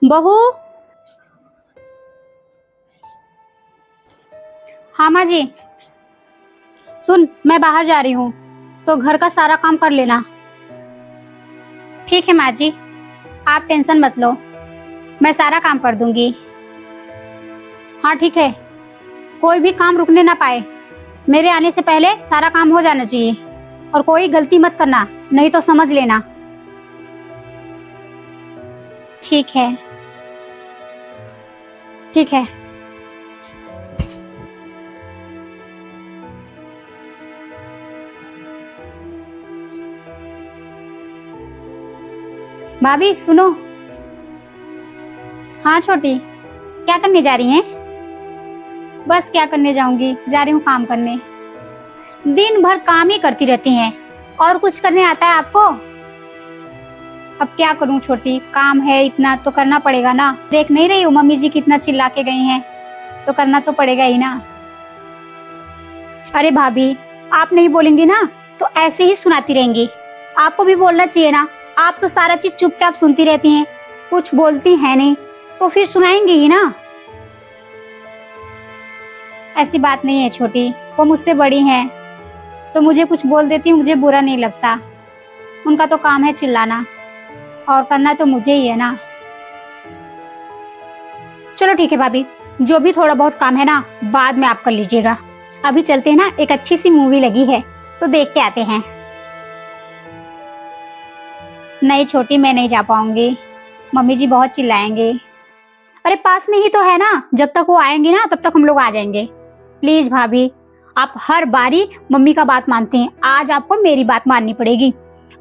बहू। हाँ माँ जी। सुन, मैं बाहर जा रही हूँ तो घर का सारा काम कर लेना। ठीक है माँ जी, आप टेंशन मत लो, मैं सारा काम कर दूंगी। हाँ ठीक है, कोई भी काम रुकने ना पाए। मेरे आने से पहले सारा काम हो जाना चाहिए और कोई गलती मत करना, नहीं तो समझ लेना। ठीक है। ठीक है। भाभी सुनो। हाँ छोटी, क्या करने जा रही हैं? बस क्या करने जाऊंगी, जा रही हूँ काम करने। दिन भर काम ही करती रहती हैं, और कुछ करने आता है आपको? अब क्या करूँ छोटी, काम है इतना तो करना पड़ेगा ना। देख नहीं रही हूँ मम्मी जी कितना चिल्ला के गई हैं, तो करना तो पड़ेगा ही ना। अरे भाभी, आप नहीं बोलेंगी ना तो ऐसे ही सुनाती रहेंगी। आपको भी बोलना चाहिए ना, आप तो सारा चीज चुपचाप सुनती रहती हैं, कुछ बोलती हैं नहीं, तो फिर सुनाएंगी ही ना। ऐसी बात नहीं है छोटी, वो मुझसे बड़ी हैं तो मुझे कुछ बोल देती, मुझे बुरा नहीं लगता। उनका तो काम है चिल्लाना, और करना तो मुझे ही है ना। चलो ठीक है भाभी, जो भी थोड़ा बहुत काम है ना बाद में आप कर लीजिएगा। अभी चलते हैं ना, एक अच्छी सी मूवी लगी है तो देख के आते हैं। नहीं छोटी, मैं नहीं जा पाऊंगी, मम्मी जी बहुत चिल्लाएंगे। अरे पास में ही तो है ना, जब तक वो आएंगे ना तब तक हम लोग आ जाएंगे। प्लीज भाभी, आप हर बारी मम्मी का बात मानते हैं, आज आपको मेरी बात माननी पड़ेगी,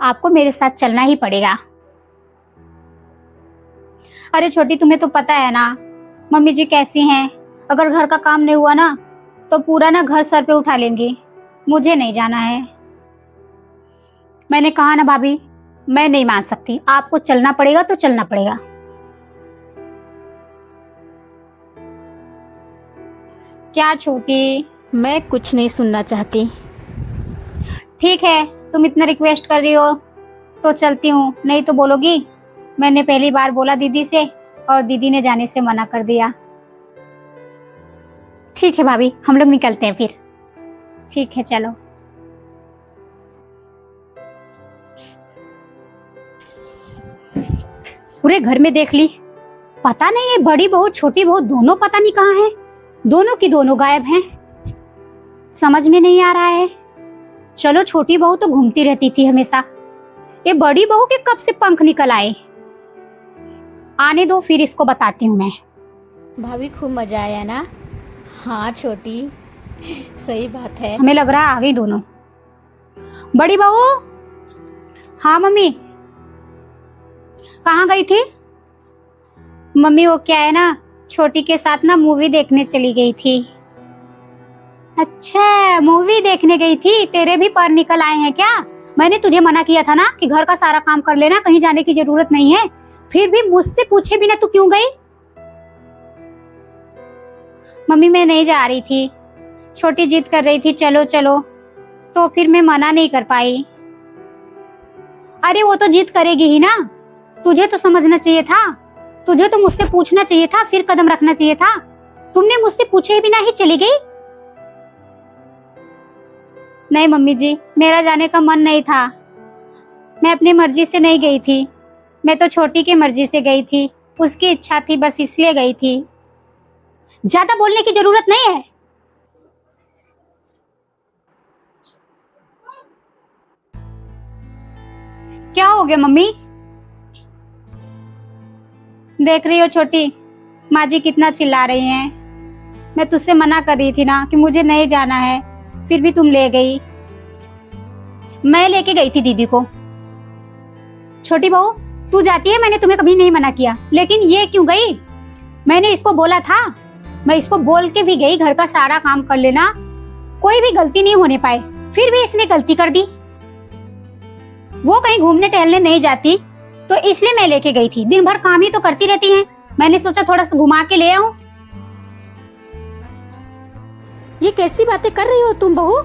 आपको मेरे साथ चलना ही पड़ेगा। अरे छोटी, तुम्हें तो पता है ना मम्मी जी कैसी हैं, अगर घर का काम नहीं हुआ ना तो पूरा ना घर सर पे उठा लेंगी। मुझे नहीं जाना है। मैंने कहा ना भाभी, मैं नहीं मान सकती, आपको चलना पड़ेगा तो चलना पड़ेगा। क्या छोटी? मैं कुछ नहीं सुनना चाहती। ठीक है, तुम इतना रिक्वेस्ट कर रही हो तो चलती हूँ, नहीं तो बोलोगी मैंने पहली बार बोला दीदी से और दीदी ने जाने से मना कर दिया। ठीक है भाभी, हम लोग निकलते हैं फिर। ठीक है चलो। पूरे घर में देख ली, पता नहीं ये बड़ी बहू छोटी बहू दोनों पता नहीं कहाँ हैं, दोनों की दोनों गायब हैं, समझ में नहीं आ रहा है। चलो छोटी बहू तो घूमती रहती थी हमेशा, ये बड़ी बहू के कब से पंख निकल आए। आने दो, फिर इसको बताती हूँ मैं। भाभी खूब मजा आया ना? हाँ छोटी, सही बात है। हमें लग रहा है आ गई दोनों। बड़ी बहू। हाँ मम्मी। कहाँ गई थी? मम्मी वो क्या है ना, छोटी के साथ ना मूवी देखने चली गई थी। अच्छा, मूवी देखने गई थी, तेरे भी पर निकल आए हैं क्या? मैंने तुझे मना किया था ना कि घर का सारा काम कर लेना, कहीं जाने की जरूरत नहीं है, फिर भी मुझसे पूछे बिना तू क्यों गई? मम्मी मैं नहीं जा रही थी, छोटी जिद कर रही थी चलो चलो, तो फिर मैं मना नहीं कर पाई। अरे वो तो जिद करेगी ही ना, तुझे तो समझना चाहिए था, तुझे तो मुझसे पूछना चाहिए था, फिर कदम रखना चाहिए था। तुमने मुझसे पूछे बिना ही चली गई। नहीं मम्मी जी, मेरा जाने का मन नहीं था, मैं अपनी मर्जी से नहीं गई थी, मैं तो छोटी की मर्जी से गई थी, उसकी इच्छा थी बस इसलिए गई थी। ज्यादा बोलने की जरूरत नहीं है। क्या हो गया मम्मी? देख रही हो छोटी, माँ जी कितना चिल्ला रही हैं। मैं तुझसे मना कर रही थी ना कि मुझे नहीं जाना है, फिर भी तुम ले गई। मैं लेके गई थी दीदी को। छोटी बहू तू जाती है, मैंने तुम्हें कभी नहीं मना किया, लेकिन ये क्यों गई? मैंने इसको बोला था, मैं इसको बोल के भी गई घर का सारा काम कर लेना, कोई भी गलती नहीं होने पाए, फिर भी इसने गलती कर दी। वो कहीं घूमने टहलने नहीं जाती तो इसलिए मैं लेके गई थी, दिन भर काम ही तो करती रहती हैं, मैंने सोचा थोड़ा सा घुमा के ले आऊं। ये कैसी बातें कर रही हो तुम बहू?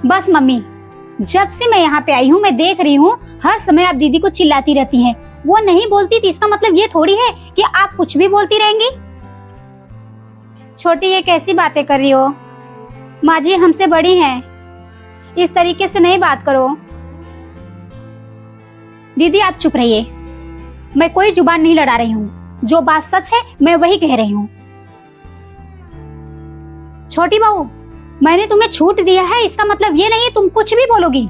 बस मम्मी, जब से मैं यहाँ पे आई हूँ मैं देख रही हूँ हर समय आप दीदी को चिल्लाती रहती हैं। वो नहीं बोलती थी इसका मतलब ये थोड़ी है कि आप कुछ भी बोलती रहेंगी। छोटी ये कैसी बातें कर रही हो? माँ जी हमसे बड़ी हैं, इस तरीके से नहीं बात करो। दीदी आप चुप रहिए, मैं कोई जुबान नहीं लड़ा रही हूँ, जो बात सच है मैं वही कह रही हूँ। छोटी बहू मैंने तुम्हें छूट दिया है इसका मतलब ये नहीं है तुम कुछ भी बोलोगी।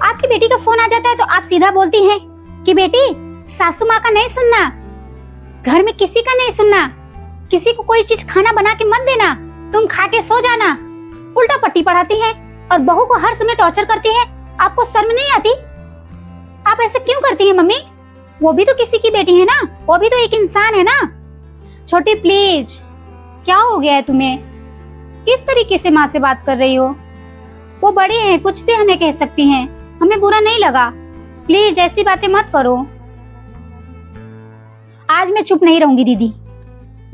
आपकी बेटी का फोन आ जाता है तो आप सीधा बोलती हैं कि बेटी सासू माँ का नहीं सुनना, घर में किसी का नहीं सुनना, किसी को कोई चीज खाना बना के मत देना, तुम खा के सो जाना। उल्टा पट्टी पढ़ाती है और बहू को हर समय टॉर्चर करती है। आपको शर्म नहीं आती? आप ऐसे क्यों करती हैं मम्मी? वो भी तो किसी की बेटी है ना, वो भी तो एक इंसान है ना। छोटी प्लीज, क्या हो गया है तुम्हें? किस तरीके से माँ से बात कर रही हो? वो बड़ी हैं, कुछ भी हमें कह सकती हैं, हमें बुरा नहीं लगा। प्लीज ऐसी बातें मत करो। आज मैं चुप नहीं रहूंगी दीदी,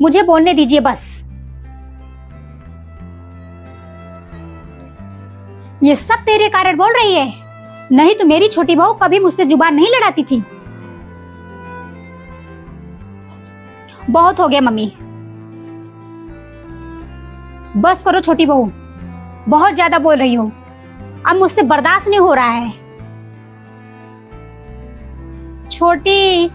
मुझे बोलने दीजिए बस। ये सब तेरे कारण बोल रही है, नहीं तो मेरी छोटी बहू कभी मुझसे जुबान नहीं लड़ाती थी। बहुत हो गया मम्मी, बस करो छोटी बहू, बहुत ज्यादा बोल रही हो, अब मुझसे बर्दाश्त नहीं हो रहा है। छोटी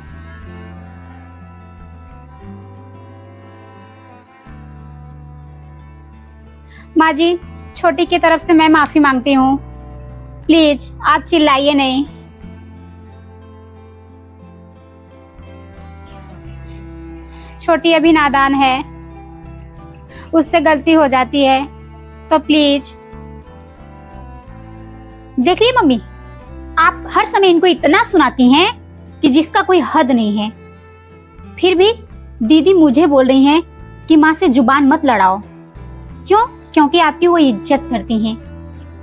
माँ जी छोटी की तरफ से मैं माफी मांगती हूँ, प्लीज आप चिल्लाइए नहीं। छोटी अभी नादान है, उससे गलती हो जाती है, तो प्लीज। देख रही मम्मी, आप हर समय इनको इतना सुनाती हैं कि जिसका कोई हद नहीं है, फिर भी दीदी मुझे बोल रही हैं कि माँ से जुबान मत लड़ाओ। क्यों? क्योंकि आपकी वो इज्जत करती हैं।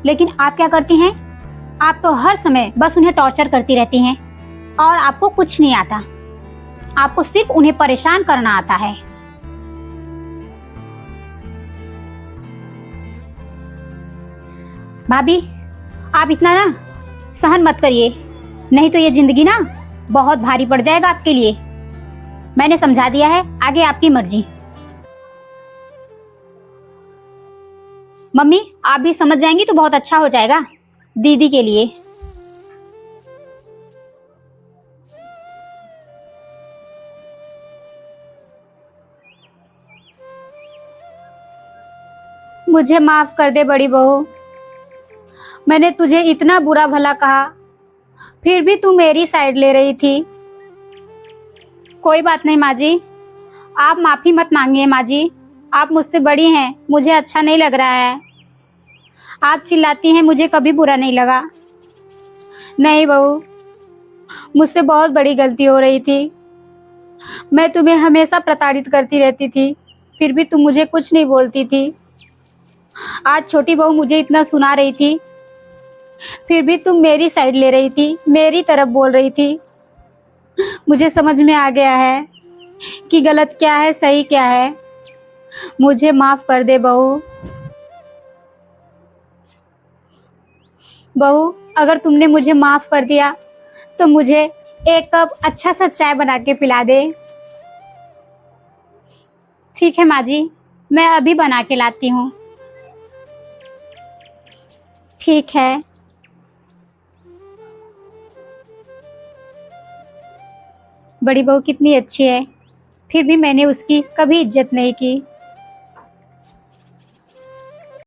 लेकिन आप क्या करती हैं? आप तो हर समय बस उन्हें टॉर्चर करती रहती हैं और आपको कुछ नहीं आता, आपको सिर्फ उन्हें परेशान करना आता है। भाभी आप इतना ना सहन मत करिए, नहीं तो ये जिंदगी ना बहुत भारी पड़ जाएगा आपके लिए। मैंने समझा दिया है, आगे आपकी मर्जी। मम्मी आप भी समझ जाएंगी तो बहुत अच्छा हो जाएगा दीदी के लिए। मुझे माफ कर दे बड़ी बहू, मैंने तुझे इतना बुरा भला कहा, फिर भी तू मेरी साइड ले रही थी। कोई बात नहीं माँ जी, आप माफी मत मांगिए माँ जी, आप मुझसे बड़ी हैं, मुझे अच्छा नहीं लग रहा है। आप चिल्लाती हैं, मुझे कभी बुरा नहीं लगा। नहीं बहू, मुझसे बहुत बड़ी गलती हो रही थी, मैं तुम्हें हमेशा प्रताड़ित करती रहती थी, फिर भी तुम मुझे कुछ नहीं बोलती थी। आज छोटी बहू मुझे इतना सुना रही थी, फिर भी तुम मेरी साइड ले रही थी, मेरी तरफ बोल रही थी। मुझे समझ में आ गया है कि गलत क्या है सही क्या है। मुझे माफ कर दे बहू। बहू अगर तुमने मुझे माफ कर दिया तो मुझे एक कप अच्छा सा चाय बना के पिला दे। ठीक है माँ जी, मैं अभी बना के लाती हूँ। ठीक है। बड़ी बहू कितनी अच्छी है, फिर भी मैंने उसकी कभी इज्जत नहीं की।